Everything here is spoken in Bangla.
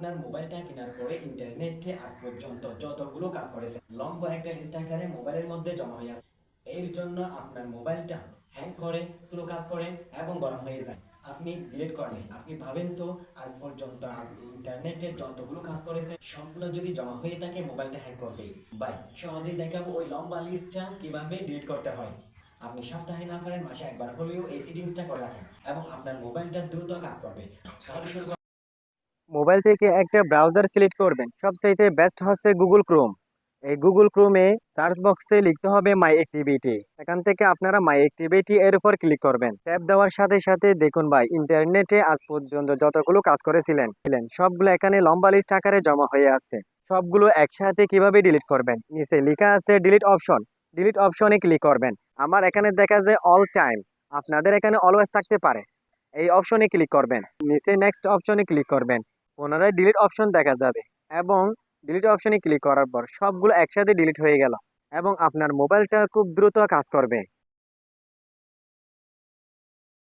আপনার মোবাইলটা কেনার পরে ইন্টারনেটে আজ পর্যন্ত যতগুলো কাজ করেছে লম্বা একটা লিস্ট আকারে মোবাইলের মধ্যে জমা হয়ে আছে। এর জন্য আপনার মোবাইলটা হ্যাং করে, স্লো কাজ করে এবং গরম হয়ে যায়। আপনি ডিলিট করেন, আপনি ভাবেন তো আজ পর্যন্ত আপনি ইন্টারনেটে যতগুলো কাজ করেছে সবগুলো যদি জমা হয়ে থাকে মোবাইলটা হ্যাং করবে। ভাই সহজেই দেখাবো ওই লম্বা লিস্টটা কিভাবে ডিলিট করতে হয়। আপনি সপ্তাহে না পারেন মাসে একবার হলেও এই সেটিংসটা করে রাখেন এবং আপনার মোবাইলটা দ্রুত কাজ করবে। তাহলে শুরু মোবাইল থেকে একটা ব্রাউজার সিলেক্ট করবেন। সবচাইতে বেস্ট হচ্ছে গুগল ক্রোম। এই গুগল ক্রোমে সার্চ বক্সে লিখতে হবে মাই অ্যাক্টিভিটি। এখান থেকে আপনারা মাই অ্যাক্টিভিটি এর উপর ক্লিক করবেন। ট্যাপ দেওয়ার সাথে সাথে দেখুন ভাই, ইন্টারনেটে আজ পর্যন্ত যতগুলো কাজ করেছিলেন সবগুলো এখানে লম্বা লিস্ট আকারে জমা হয়ে আছে। সবগুলো একসাথে কিভাবে ডিলিট করবেন, নিচে লেখা আছে ডিলিট অপশন। ডিলিট অপশনে ক্লিক করবেন। আমার এখানে দেখা যায় অল টাইম, আপনাদের এখানে অলওয়েজ থাকতে পারে। এই অপশনে ক্লিক করবেন, নিচে নেক্সট অপশনে ক্লিক করবেন। পুনরায় ডিলিট অপশন দেখা যাবে এবং ডিলিট অপশনে ক্লিক করার পর সবগুলো একসাথে ডিলিট হয়ে গেল এবং আপনার মোবাইলটা খুব দ্রুত কাজ করবে।